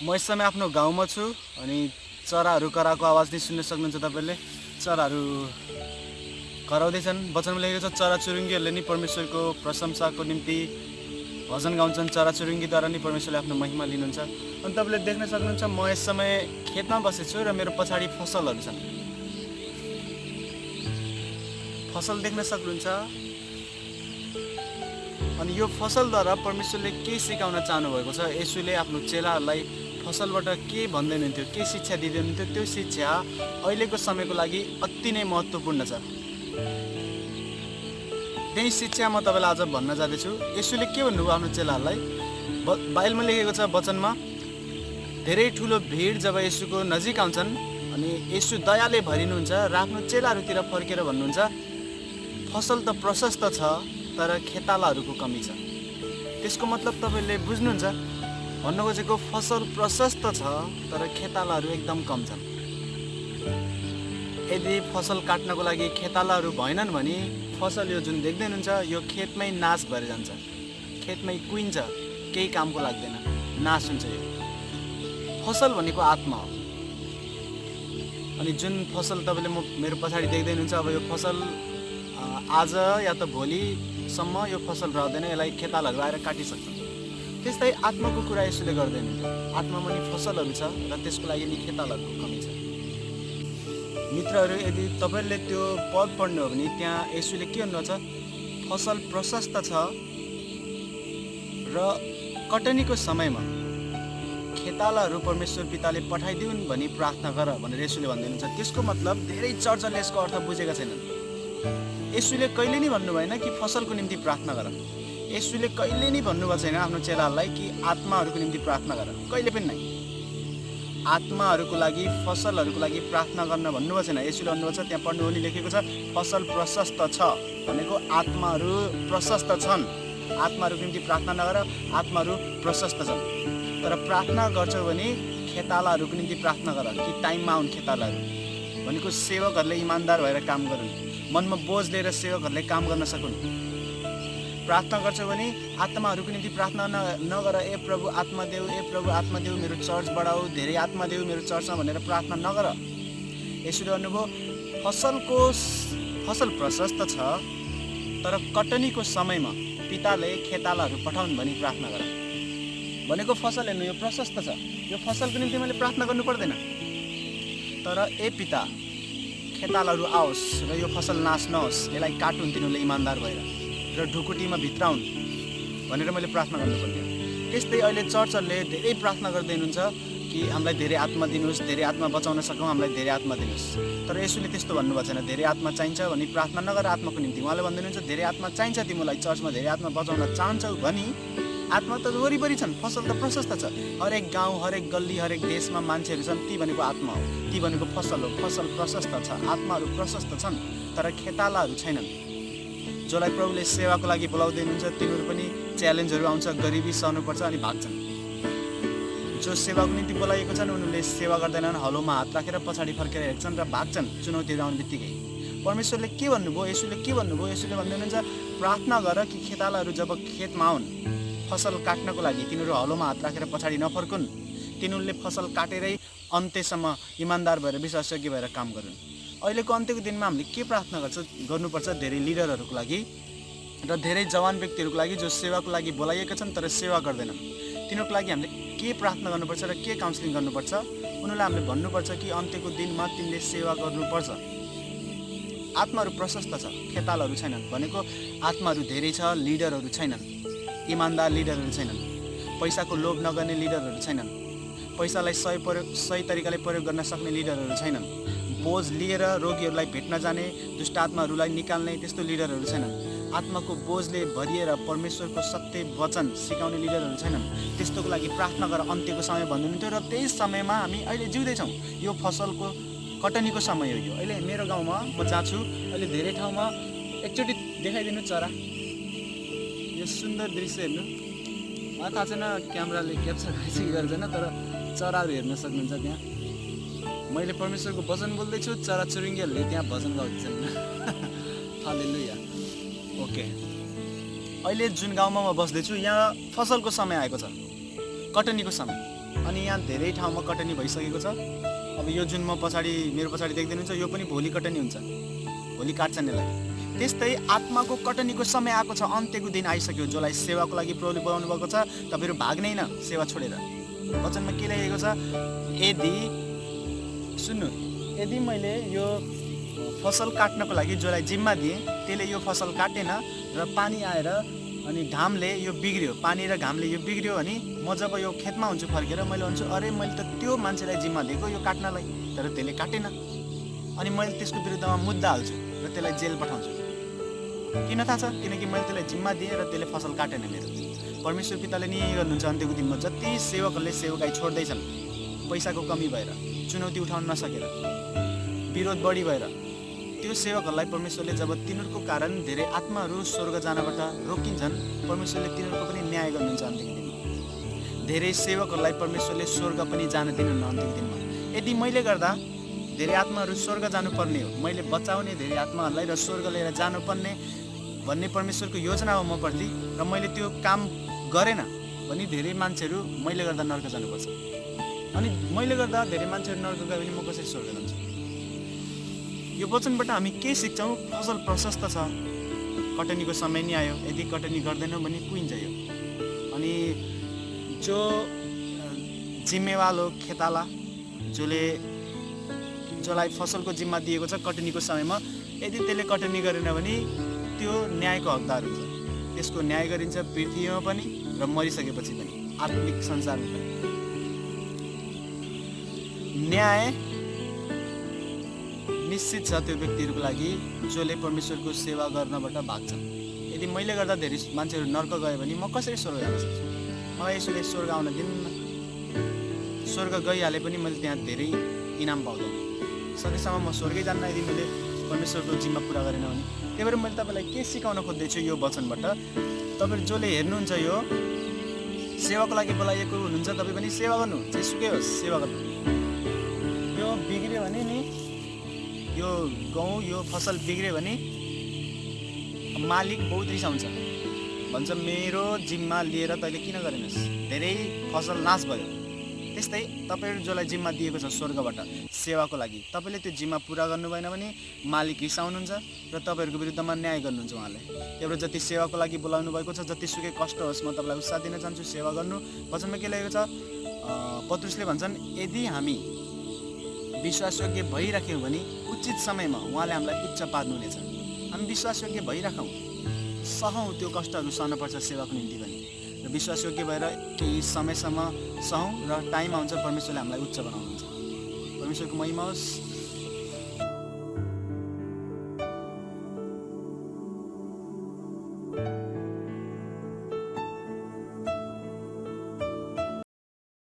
म यस समय आफ्नो गाउँमा छु अनि चराहरू कराएको आवाज नै सुन्न सक्नुहुन्छ तपाईँले। चराहरू कराउँदैछन्। वचनमा लेखेको छ चराचुरुङ्गीहरूले नि परमेश्वरको प्रशंसाको निम्ति भजन गाउँछन्। चराचुरुङ्गीद्वारा नि परमेश्वरले आफ्नो महिमा लिनुहुन्छ। अनि तपाईँले देख्न सक्नुहुन्छ म यस समय खेतमा बसेको छु र मेरो पछाडि फसलहरू छन्। फसल देख्न सक्नुहुन्छ। अनि यो फसलद्वारा परमेश्वरले के सिकाउन चाहनुभएको छ। येशूले आफ्नो चेलाहरूलाई फसलबाट के भन्दै हुनुहुन्थ्यो, के शिक्षा दिँदै हुनुहुन्थ्यो, त्यो शिक्षा अहिलेको समयको लागि अति नै महत्त्वपूर्ण छ। त्यही शिक्षा म तपाईँलाई आज भन्न जाँदैछु। येशूले के भन्नुभयो आफ्नो चेलाहरूलाई, बाइबलमा लेखेको छ वचनमा, धेरै ठुलो भिड जब येशूको नजिक आउँछन् अनि येशू दयाले भरिनुहुन्छ र आफ्नो चेलाहरूतिर फर्केर भन्नुहुन्छ, फसल त प्रशस्त छ तर खेतालाहरूको कमी छ। त्यसको मतलब तपाईँले बुझ्नुहुन्छ, भन्न खोजेको फसल प्रशस्त छ तर खेतालाहरू एकदम कम छन्। यदि फसल काट्नको लागि खेतालाहरू भएनन् भने फसल यो जुन देख्दै हुनुहुन्छ यो खेतमै नाश भएर जान्छ, खेतमै कुहिन्छ, केही कामको लाग्दैन, नाश हुन्छ। यो फसल भनेको आत्मा हो। अनि जुन फसल तपाईँले मेरो पछाडि देख्दै हुनुहुन्छ, अब यो फसल आज या त भोलिसम्म यो फसल रहँदैन, यसलाई खेतालाहरू आएर काटिसक्छन्। त्यस्तै आत्माको कुरा यसले गर्दैन। आत्मामा नि फसलहरू छ र त्यसको लागि नि खेतालाहरूको कमी छ। मित्रहरू, यदि तपाईँले त्यो पद पढ्नु हो भने त्यहाँ यसले के भन्नुहुन्छ, फसल प्रशस्त छ र कटनीको समयमा खेतालाहरू परमेश्वर पिताले पठाइदिउन् भनी प्रार्थना गर भनेर यसले भन्दै हुनुहुन्छ। त्यसको मतलब धेरै चर्चले यसको अर्थ बुझेका छैनन्। यसुले कहिले नि भन्नु भएन कि फसलको निम्ति प्रार्थना गर। यसुले कहिले नि भन्नुभएको छैन आफ्नो चेलाहरूलाई कि आत्माहरूको निम्ति प्रार्थना गर, कहिले पनि नै। आत्माहरूको लागि, फसलहरूको लागि प्रार्थना गर्न भन्नुभएको छैन। यसुले भन्नुभएको छ, त्यहाँ पढ्नु भने लेखेको छ फसल प्रशस्त छ भनेको आत्माहरू प्रशस्त छन्। आत्माहरूको निम्ति प्रार्थना नगर, आत्माहरू प्रशस्त छन्। तर प्रार्थना गर्छौ भने खेतालाहरूको निम्ति प्रार्थना गर कि टाइममा आउन् खेतालाहरू भनेको सेवकहरूले इमान्दार भएर काम गरून्, मनमा बोझ लिएर सेवकहरूले काम गर्न सकुन्। प्रार्थना गर्छौ भने आत्माहरूको निम्ति प्रार्थना नगर, ए प्रभु आत्मा देऊ, ए प्रभु आत्मा देऊ, मेरो चर्च बढाऊ, धेरै आत्मा देऊ मेरो चर्चमा भनेर प्रार्थना नगर। यसरी भन्नुभयो फसल प्रशस्त छ तर कटनीको समयमा पिताले खेतालाहरू पठाउन् भनी प्रार्थना गर भनेको फसल हेर्नु, यो प्रशस्त छ, यो फसलको निम्ति मैले प्रार्थना गर्नु पर्दैन। तर ए पिता, खेतालाहरू आओस् र यो फसल नाश नहोस्, यसलाई काटुन् तिनीहरूले इमान्दार भएर र ढुकुटीमा भित्राउन् भनेर मैले प्रार्थना गर्नुपर्ने। त्यस्तै अहिले चर्चहरूले धेरै प्रार्थना गर्दै हुनुहुन्छ कि हामीलाई धेरै आत्मा दिनुहोस्, धेरै आत्मा बचाउन सकौँ, हामीलाई धेरै आत्मा दिनुहोस्। तर यसुले त्यस्तो भन्नुभएको छैन। धेरै आत्मा चाहिन्छ भने प्रार्थना नगर आत्माको निम्ति। उहाँले भन्नुहुन्छ धेरै आत्मा चाहिन्छ तिमीलाई, चर्चमा धेरै आत्मा बचाउन चाहन्छौ भने आत्मा त वरिपरि छन्, फसल त प्रशस्त छ। हरेक गाउँ, हरेक गल्ली, हरेक देशमा मान्छेहरू छन्, ती भनेको आत्मा हो, ती भनेको फसल हो। फसल प्रशस्त छ, आत्माहरू प्रशस्त छन् तर खेतालाहरू छैनन्। जसलाई प्रभुले सेवाको लागि बोलाउँदै हुनुहुन्छ तिनीहरू पनि च्यालेन्जहरू आउँछ, गरिबी सहनुपर्छ अनि भाग्छन्। जो सेवाको निम्ति बोलाइएको छन् उनीहरूले सेवा गर्दैनन्, हलोमा हात राखेर पछाडि फर्केर हेर्छन् र भाग्छन् चुनौतीहरू आउने बित्तिकै। परमेश्वरले के भन्नुभयो, यसुले के भन्नुभयो, यसुले भन्दै हुनुहुन्छ प्रार्थना गर कि खेतालाहरू जब खेतमा आउन् फसल काट्नको लागि तिनीहरू हलोमा हात राखेर पछाडि नफर्कुन्, तिनीहरूले फसल काटेरै अन्त्यसम्म इमान्दार भएर विश्वासयोग्य भएर काम गरून्। अहिलेको अन्त्यको दिनमा हामीले के प्रार्थना गर्नुपर्छ, धेरै लिडरहरूको लागि र धेरै जवान व्यक्तिहरूको लागि जो सेवाको लागि बोलाइएका छन् तर सेवा गर्दैनन्, तिनीहरूको लागि हामीले के प्रार्थना गर्नुपर्छ र के काउन्सिलिङ गर्नुपर्छ। उनीहरूलाई हामीले भन्नुपर्छ कि अन्त्यको दिनमा तिमीले सेवा गर्नुपर्छ। आत्माहरू प्रशस्त छ, खेतालाहरू छैनन् भनेको आत्माहरू धेरै छ, लिडरहरू छैनन्, इमान्दार लिडरहरू छैनन्, पैसाको लोभ नगर्ने लिडरहरू छैनन्, पैसालाई सही तरिकाले प्रयोग गर्न सक्ने लिडरहरू छैनन्, बोझ लिएर रोगीहरूलाई भेट्न जाने, दुष्ट आत्माहरूलाई निकाल्ने त्यस्तो लिडरहरू छैनन्, आत्माको बोझले भरिएर परमेश्वरको सत्य वचन सिकाउने लिडरहरू छैनन्। त्यस्तोको लागि प्रार्थना गर अन्त्यको समय भन्नुहुन्थ्यो र त्यही समयमा हामी अहिले जिउँदैछौँ। यो फसलको कटनीको समय हो। यो अहिले मेरो गाउँमा म जहाँ छु अहिले धेरै ठाउँमा एकचोटि देखाइदिनु चरा, यो सुन्दर दृश्य हेर्नु। मलाई थाहा छैन क्यामेराले क्याप्चर गर्छ कि गर्दैन, तर चराहरू हेर्न सक्नुहुन्छ त्यहाँ। मैले परमेश्वरको वचन बोल्दैछु, चराचुरुङ्गीहरूले त्यहाँ भजन गाउँदैछन्। हालेलुया। ओके, अहिले जुन गाउँमा म बस्दैछु यहाँ फसलको समय आएको छ, कटनीको समय। अनि यहाँ धेरै ठाउँमा कटनी भइसकेको छ। अब यो जुन म मेरो पछाडि देख्दैनुहुन्छ यो पनि भोलि कटनी हुन्छ, भोलि काट्छन् यसलाई। त्यस्तै आत्माको कटनीको समय आएको छ, अन्त्यको दिन आइसक्यो। जसलाई सेवाको लागि प्रभुले बोलाउनु भएको छ, तपाईँहरू भाग्नै न सेवा छोडेर। वचनमा के लेखेको छ, यदि मैले यो फसल काट्नको लागि जसलाई जिम्मा दिएँ त्यसले यो फसल काटेन र पानी आएर अनि घामले यो बिग्रियो, पानी र घामले यो बिग्रियो भने म जब यो खेतमा हुन्छु फर्केर मैले भन्छु अरे मैले त त्यो मान्छेलाई जिम्मा दिएको यो काट्नलाई, तर त्यसले काटेन। अनि मैले त्यसको विरुद्धमा मुद्दा हाल्छु र त्यसलाई जेल पठाउँछु। किन थाहा छ? किनकि मैले त्यसलाई जिम्मा दिएँ र त्यसले फसल काटेन मेरो। परमेश्वर पिताले नि गर्नुहुन्छ अन्त्यको दिनमा जति सेवकहरूले सेवकाई छोड्दैछन् पैसाको कमी भएर, चुनौती उठाउन नसकेर, विरोध बढी भएर, त्यो सेवकहरूलाई परमेश्वरले जब तिनीहरूको कारण धेरै आत्माहरू स्वर्ग जानबाट रोकिन्छन्, परमेश्वरले तिनीहरूको पनि न्याय गर्नुहुन्छ अन्त्यको दिनमा। धेरै सेवकहरूलाई परमेश्वरले स्वर्ग पनि जान दिनुहुन्न अन्त्यको दिनमा। यदि मैले गर्दा धेरै आत्माहरू स्वर्ग जानुपर्ने हो, मैले बचाउने धेरै आत्माहरूलाई र स्वर्ग लिएर जानुपर्ने भन्ने परमेश्वरको योजना हो म प्रति, र मैले त्यो काम गरेन भने धेरै मान्छेहरू मैले गर्दा नर्क जानुपर्छ। अनि मैले गर्दा धेरै मान्छेहरू नर्क गयो भने म कसरी स्वर्ग जान्छु? यो वचनबाट हामी के सिक्छौँ? फसल प्रशस्त छ, कटनीको समय नि आयो, यदि कटनी गर्दैनौँ भने कुहिन्छ यो। अनि जो जिम्मेवाल हो खेताला, जसलाई फसलको जिम्मा दिएको छ कटनीको समयमा, यदि त्यसले कटनी गरेन भने त्यो न्यायको हकदार हुन्छ। त्यसको न्याय गरिन्छ पृथ्वीमा पनि र मरिसकेपछि पनि, आत्मिक संसारमा पनि। न्याय निश्चित छ त्यो व्यक्तिहरूको लागि जसले परमेश्वरको सेवा गर्नबाट भाग्छन्। यदि मैले गर्दा धेरै मान्छेहरू नर्क गयो भने म कसरी स्वर्ग जान सक्छु? मलाई यसोले स्वर्ग आउन दिन्न। स्वर्ग गइहाले पनि मैले त्यहाँ धेरै इनाम पाउँदैन। सकेसम्म म स्वर्गै जान्न यदि मैले परमेश्वरको जिम्मा पुरा गरेन भने। त्यही भएर मैले तपाईँलाई के सिकाउन खोज्दैछु यो वचनबाट, तपाईँहरू जसले हेर्नुहुन्छ यो सेवाको लागि बोलाइएको हुनुहुन्छ, तपाईँ पनि सेवा गर्नु, जेसुकै होस् सेवा गर्नु। यो बिग्रियो भने नि, यो गहुँ यो फसल बिग्रियो भने मालिक बहुत रिसाउँछ, भन्छ मेरो जिम्मा लिएर तैँले किन गरेनस्, धेरै फसल नाश भयो। त्यस्तै तपाईँहरू जसलाई जिम्मा दिएको छ स्वर्गबाट सेवाको लागि, तपाईँले त्यो जिम्मा पुरा गर्नु भएन भने मालिक रिसाउनुहुन्छ र तपाईँहरूको विरुद्धमा न्याय गर्नुहुन्छ उहाँले। एउटा जति सेवाको लागि बोलाउनु भएको छ, जतिसुकै कष्ट होस् म तपाईँलाई उत्साह दिन चाहन्छु सेवा गर्नु। वचनमा के लेखेको छ? पत्रुसले भन्छन् यदि हामी विश्वासयोग्य भइराख्यौँ भने उचित समयमा उहाँले हामीलाई उच्च पार्नुहुनेछ। हामी विश्वासयोग्य भइराखौँ, सहौँ, त्यो कष्टहरू सहनुपर्छ सेवाको निम्ति पनि, र विश्वासयोग्य भएर केही समयसम्म सहौँ र टाइम आउँछ परमेश्वरले हामीलाई उच्च बनाउनुहुन्छ। परमेश्वरको महिमा होस्।